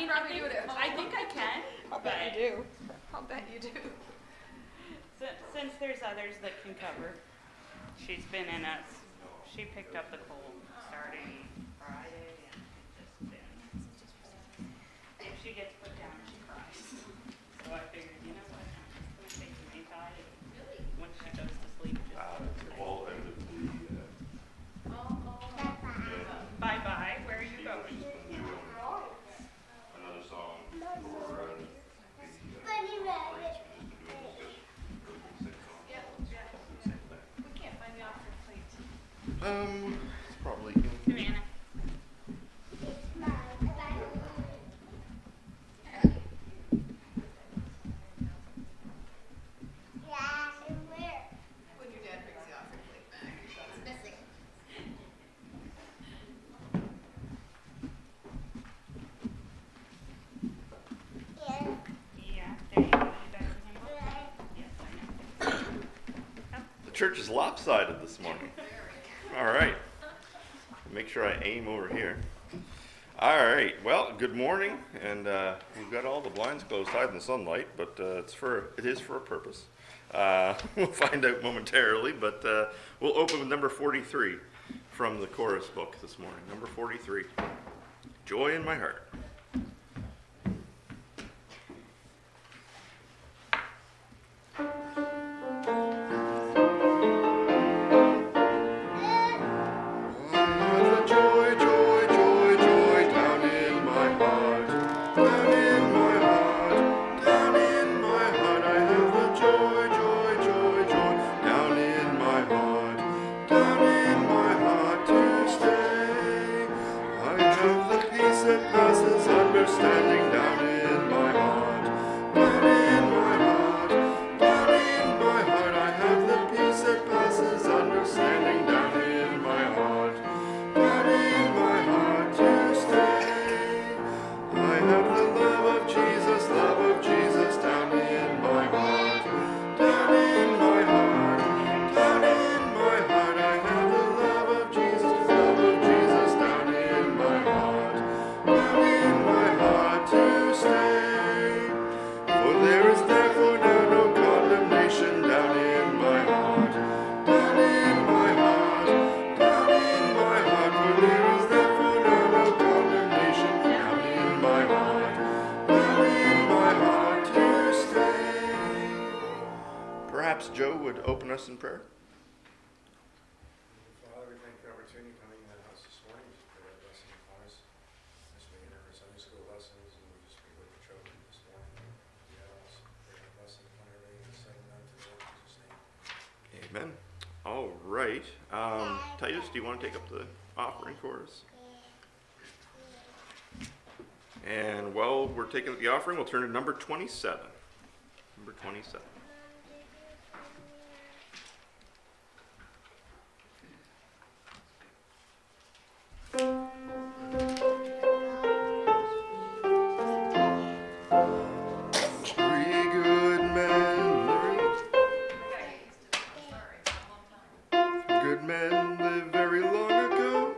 I think I can. I'll bet you do. I'll bet you do. Since there's others that can cover, she's been in us. She picked up the cold starting Friday, and it's just been. If she gets put down, she cries. So I figured, you know what? I'm just gonna take some anti, and once she goes to sleep, just All end of the bye bye. Where are you going? another song for the it's probably Savannah. When your dad brings the offering plate back, it's missing. Yeah, there you go. You got your handbook? Yes, I know. the church is lopsided this morning. All right. Make sure I aim over here. All right. Well, good morning, and we've got all the blinds closed, hiding the sunlight, but it is for a purpose. We'll find out momentarily, but we'll open with number 43 from the chorus book this morning. Number 43, Joy in My Heart. Standing down in my heart, down in my heart, down in my heart. I have the peace that passes understanding down in my heart, down in my heart to stay. I have the love of Jesus down in my heart, down in my heart, down in my heart. I have the love of Jesus down in my heart, down in my heart to stay. For there is therefore now no condemnation down in my heart, down in my heart, down in my heart. For there is therefore now no condemnation down in my heart, down in my heart to stay. Perhaps Joe would open us in prayer. Father, we thank you for the opportunity coming in the house this morning. Just pray that blessing upon us as we enter our Sunday school lessons, and we just be with the children this morning. We ask pray that blessing upon everything that's said and done today. In Jesus' name. Amen. All right. Titus, do you want to take up the offering for us? And while we're taking up the offering, we'll turn to number 27. Number 27. Three good men, good men live very long ago.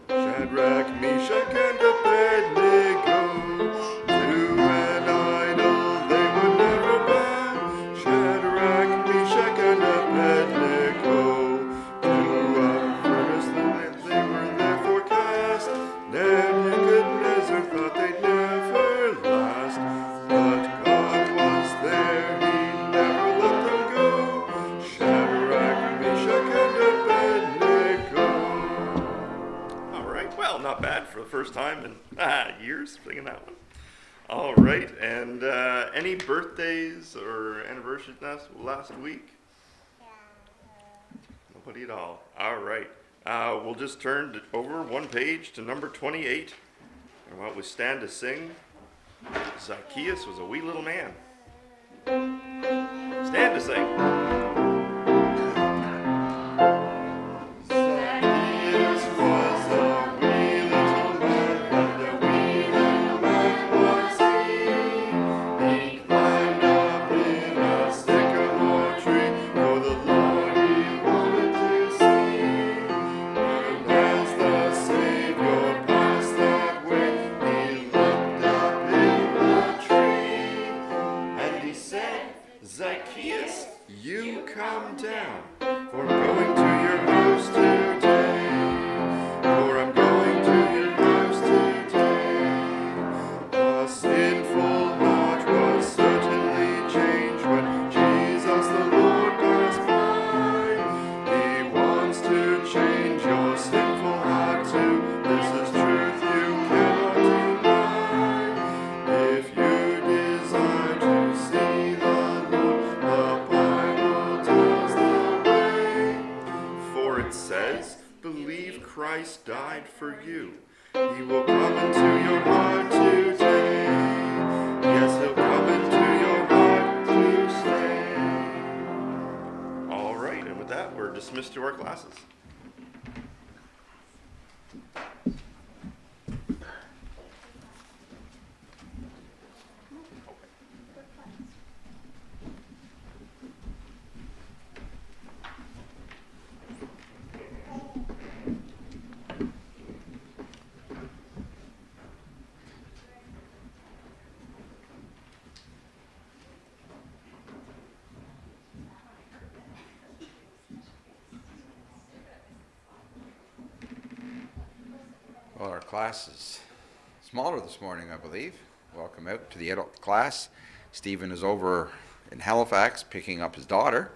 Shadrach, Meshach, and Abednego. To an idol they would never bow. Shadrach, Meshach, and Abednego. To a furnace they were therefore cast. Nebuchadnezzar thought they'd never last. But God was there, He never let them go. Shadrach, Meshach, and Abednego. All right, well, not bad for the first time in years singing that one. All right, and any birthdays or anniversaries last week? Nobody at all. All right, we'll just turn over one page to number 28. And while we stand to sing, Zacchaeus was a wee little man. Stand to sing. Zacchaeus was a wee little man, and a wee little man was he. He climbed up in a sycamore tree, for the Lord he wanted to see. And as the Savior passed that way, he looked word says, believe Christ died for you. He will come into your heart today. Yes, he'll come into your heart to stay. All right, and with that, we're dismissed to our classes. Well, our class is smaller this morning, I believe. Welcome out to the adult class. Stephen is over in Halifax picking up his daughter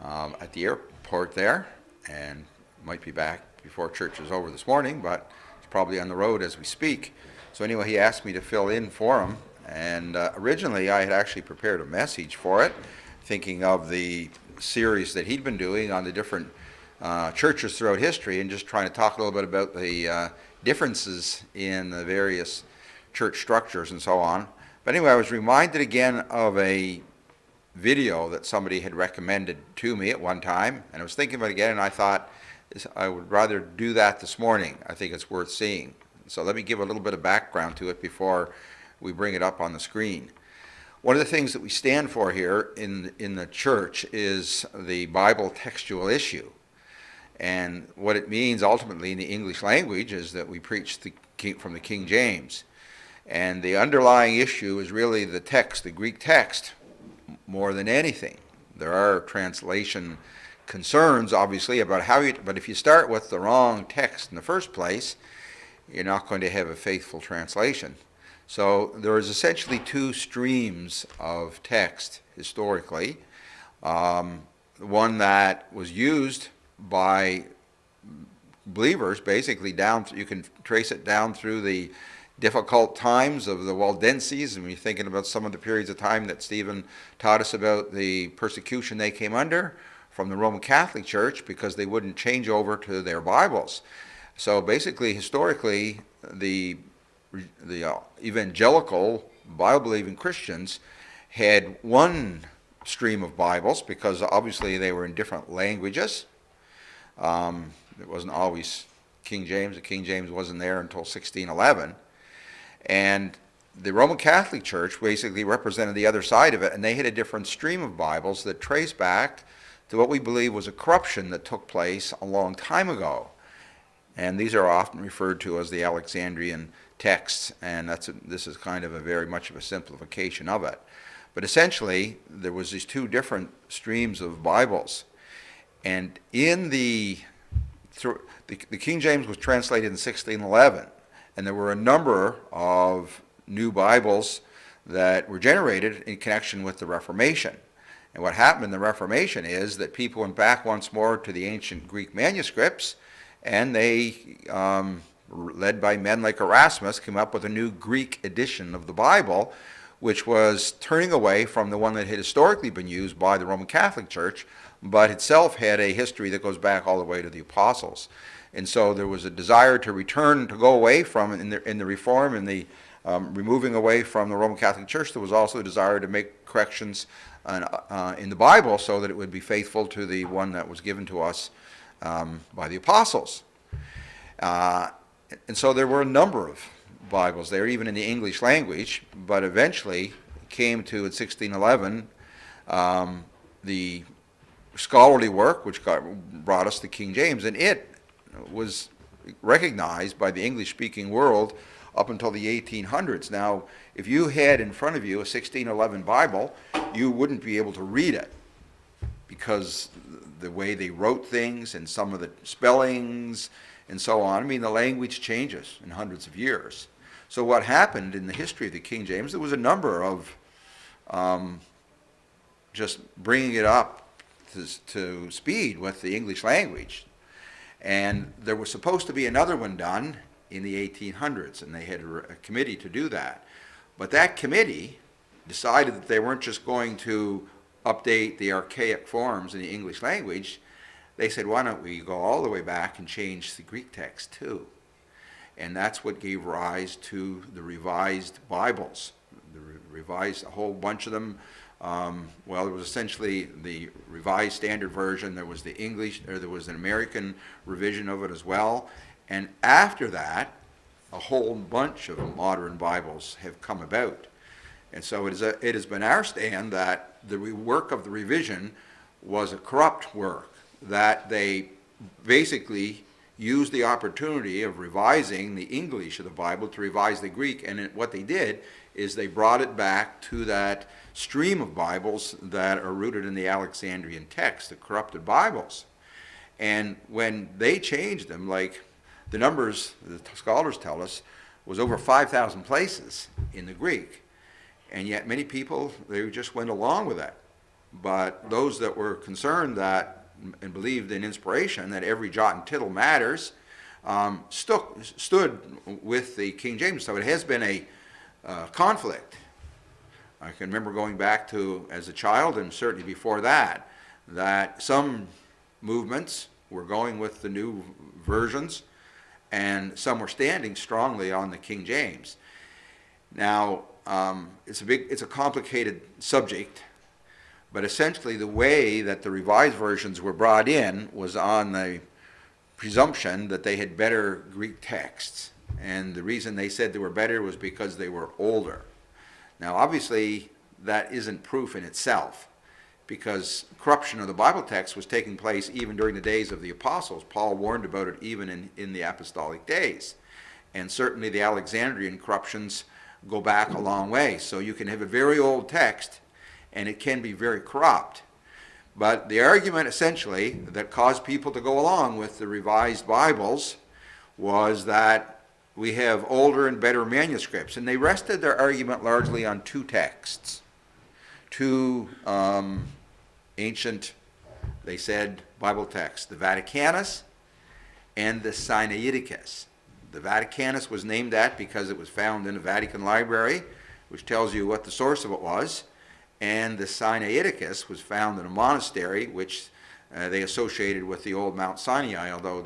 at the airport there, and might be back before church is over this morning, but he's probably on the road as we speak. So anyway, he asked me to fill in for him, and originally I had actually prepared a message for it, thinking of the series that he'd been doing on the different churches throughout history, and just trying to talk a little bit about the differences in the various church structures and so on. But anyway, I was reminded again of a video that somebody had recommended to me at one time, and I was thinking about it again, and I thought I would rather do that this morning. I think it's worth seeing. So let me give a little bit of background to it before we bring it up on the screen. One of the things that we stand for here in the church is the Bible textual issue. And what it means ultimately in the English language is that we preach from the King James. And the underlying issue is really the text, the Greek text, more than anything. There are translation concerns, obviously, about but if you start with the wrong text in the first place, you're not going to have a faithful translation. So there is essentially two streams of text historically. One that was used by believers, basically you can trace it down through the difficult times of the Waldenses, and we're thinking about some of the periods of time that Stephen taught us about the persecution they came under from the Roman Catholic Church because they wouldn't change over to their Bibles. So basically, historically, the evangelical Bible-believing Christians had one stream of Bibles because obviously they were in different languages. It wasn't always King James. The King James wasn't there until 1611. And the Roman Catholic Church basically represented the other side of it, and they had a different stream of Bibles that trace back to what we believe was a corruption that took place a long time ago. And these are often referred to as the Alexandrian texts, and this is kind of very much of a simplification of it. But essentially, there was these two different streams of Bibles. And in the King James was translated in 1611, and there were a number of new Bibles that were generated in connection with the Reformation. And what happened in the Reformation is that people went back once more to the ancient Greek manuscripts, and they, led by men like Erasmus, came up with a new Greek edition of the Bible, which was turning away from the one that had historically been used by the Roman Catholic Church, but itself had a history that goes back all the way to the apostles. And so there was a desire to return, to go away from, in the Reform, in the removing away from the Roman Catholic Church, there was also a desire to make corrections in the Bible so that it would be faithful to the one that was given to us by the apostles. And so there were a number of Bibles there, even in the English language, but eventually came to, in 1611, the scholarly work, which brought us the King James, and it was recognized by the English-speaking world up until the 1800s. Now, if you had in front of you a 1611 Bible, you wouldn't be able to read it because the way they wrote things and some of the spellings and so on. I mean, the language changes in hundreds of years. So what happened in the history of the King James, there was a number of just bringing it up to speed with the English language. And there was supposed to be another one done in the 1800s, and they had a committee to do that. But that committee decided that they weren't just going to update the archaic forms in the English language. they said, why don't we go all the way back and change the Greek text too? And that's what gave rise to the Revised Bibles. Revised, a whole bunch of them. Well, it was essentially the Revised Standard Version. There was the English, or there was an American revision of it as well. And after that, a whole bunch of modern Bibles have come about. And so it has been our stand that the work of the revision was a corrupt work, that they basically used the opportunity of revising the English of the Bible to revise the Greek, and what they did is they brought it back to that stream of Bibles that are rooted in the Alexandrian text, the corrupted Bibles. And when they changed them, like the numbers the scholars tell us was over 5,000 places in the Greek, and yet many people, they just went along with that. But those that were concerned that and believed in inspiration, that every jot and tittle matters, stood with the King James. So it has been a conflict. I can remember going back to, as a child, and certainly before that, that some movements were going with the new versions, and some were standing strongly on the King James. Now, it's a complicated subject, but essentially the way that the revised versions were brought in was on the presumption that they had better Greek texts. And the reason they said they were better was because they were older. Now, obviously, that isn't proof in itself, because corruption of the Bible text was taking place even during the days of the apostles. Paul warned about it even in the apostolic days. And certainly the Alexandrian corruptions go back a long way. So you can have a very old text, and it can be very corrupt. But the argument essentially that caused people to go along with the revised Bibles was that we have older and better manuscripts. And they rested their argument largely on two texts. Two ancient, they said, Bible texts, the Vaticanus and the Sinaiticus. The Vaticanus was named that because it was found in the Vatican Library, which tells you what the source of it was. And the Sinaiticus was found in a monastery, which they associated with the old Mount Sinai, although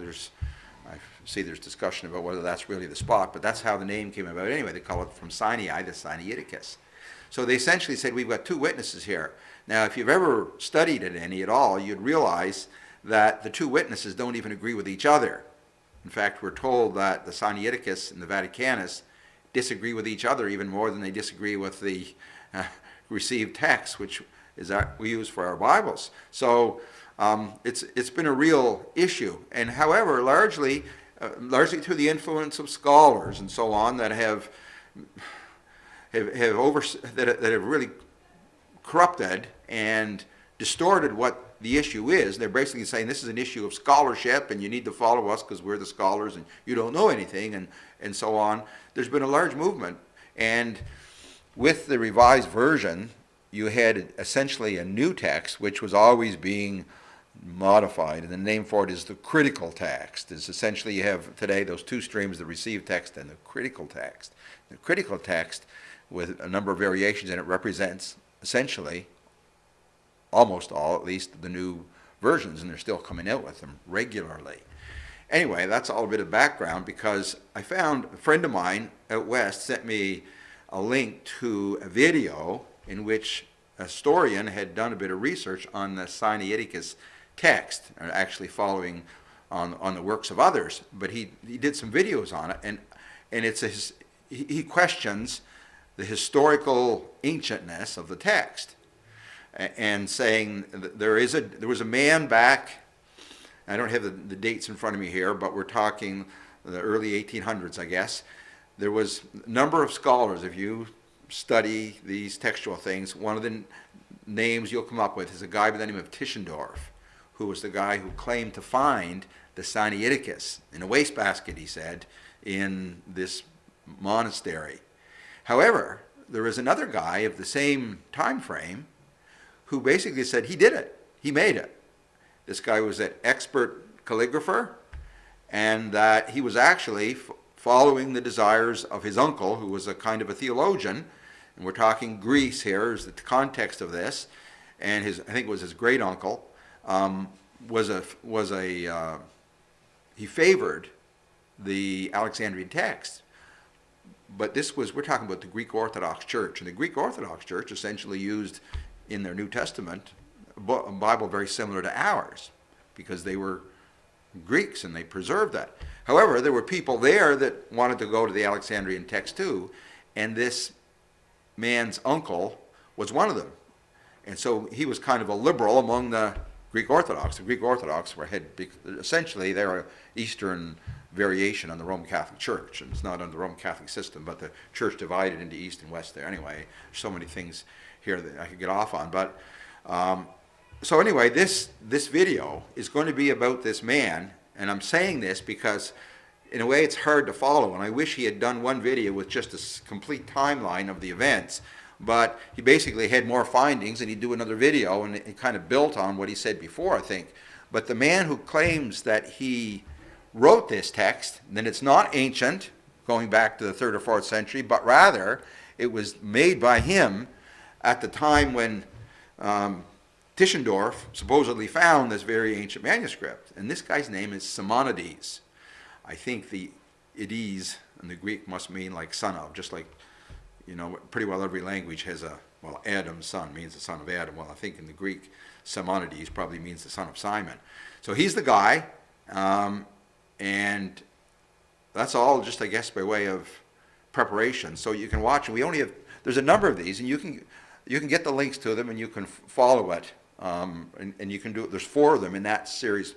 I see there's discussion about whether that's really the spot, but that's how the name came about anyway. They call it from Sinai, the Sinaiticus. So they essentially said, we've got two witnesses here. Now, if you've ever studied it any at all, you'd realize that the two witnesses don't even agree with each other. In fact, we're told that the Sinaiticus and the Vaticanus disagree with each other even more than they disagree with the received text, which is we use for our Bibles. So it's been a real issue. And however, largely through the influence of scholars and so on that have really corrupted and distorted what the issue is. They're basically saying this is an issue of scholarship and you need to follow us because we're the scholars and you don't know anything and so on. There's been a large movement, and with the revised version you had essentially a new text which was always being modified, and the name for it is the critical text. Is essentially you have today those two streams, the received text and the critical text. The critical text, with a number of variations in it, represents essentially almost all, at least, the new versions, and they're still coming out with them regularly. Anyway, that's all a bit of background, because I found a friend of mine out west sent me a link to a video in which a historian had done a bit of research on the Sinaiticus text, or actually following on the works of others, but he did some videos on it, and he questions the historical ancientness of the text, and saying that there was a man back, I don't have the dates in front of me here, but we're talking the early 1800s, I guess. There was a number of scholars, if you study these textual things, one of the names you'll come up with is a guy by the name of Tischendorf, who was the guy who claimed to find the Sinaiticus in a wastebasket, he said, in this monastery. However, there was another guy of the same time frame who basically said he did it. He made it. This guy was an expert calligrapher, and that he was actually following the desires of his uncle, who was a kind of a theologian, and we're talking Greece here is the context of this, and I think it was his great uncle, he favored the Alexandrian text. But we're talking about the Greek Orthodox Church. And the Greek Orthodox Church essentially used in their New Testament a Bible very similar to ours, because they were Greeks and they preserved that. However, there were people there that wanted to go to the Alexandrian text too, and this man's uncle was one of them. And so he was kind of a liberal among the Greek Orthodox. The Greek Orthodox essentially they're an Eastern variation on the Roman Catholic Church, and it's not under the Roman Catholic system, but the church divided into East and West there. Anyway, there's so many things here that I could get off on, but so anyway, this video is going to be about this man, and I'm saying this because in a way it's hard to follow, and I wish he had done one video with just a complete timeline of the events. But he basically had more findings, and he'd do another video, and it kind of built on what he said before, I think. But the man who claims that he wrote this text, then it's not ancient, going back to the 3rd or 4th century, but rather it was made by him at the time when Tischendorf supposedly found this very ancient manuscript. And this guy's name is Simonides. I think the ides in the Greek must mean like son of, just like, you know, pretty well every language has Adam's son means the son of Adam. Well, I think in the Greek, Simonides probably means the son of Simon. So he's the guy, and that's all just, I guess, by way of preparation. So you can watch, and there's a number of these, and you can get the links to them, and you can follow it, and you can do it. There's 4 of them in that series,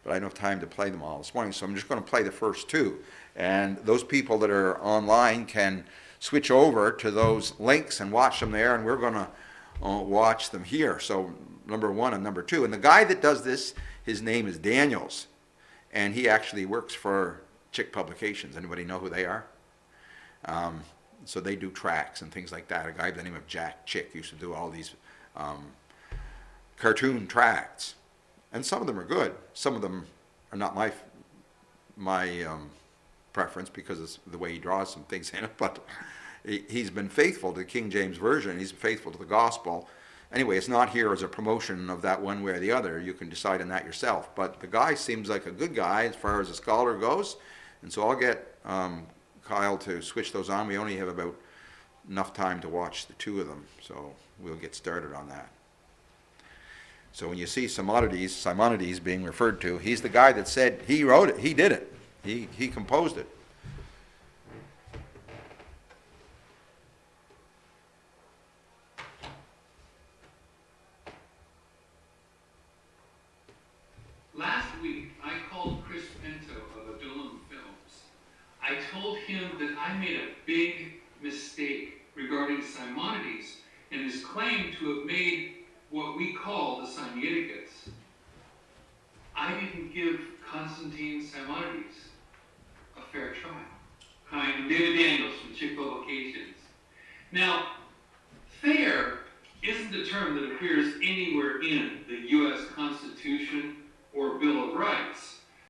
but I don't have time to play them all this morning, so I'm just going to play the first 2. And those people that are online can switch over to those links and watch them there, and we're going to watch them here. So number 1 and number 2. And the guy that does this, his name is Daniels, and he actually works for Chick Publications. Anybody know who they are? So they do tracts and things like that. A guy by the name of Jack Chick used to do all these cartoon tracts, and some of them are good. Some of them are not my preference because it's the way he draws some things in it, but he's been faithful to the King James Version. He's faithful to the gospel. Anyway, it's not here as a promotion of that one way or the other. You can decide on that yourself. But the guy seems like a good guy as far as a scholar goes, and so I'll get Kyle to switch those on. We only have about enough time to watch the 2 of them, so we'll get started on that. So when you see Simonides being referred to, he's the guy that said he wrote it, he did it. He composed it. Last week, I called Chris Pinto of Adullam Films. I told him that I made a big mistake regarding Simonides and his claim to have made what we call the Sinaiticus. I didn't give Constantine Simonides a fair trial. Hi, I'm David Daniels from Chick Publications. Now, fair isn't a term that appears anywhere in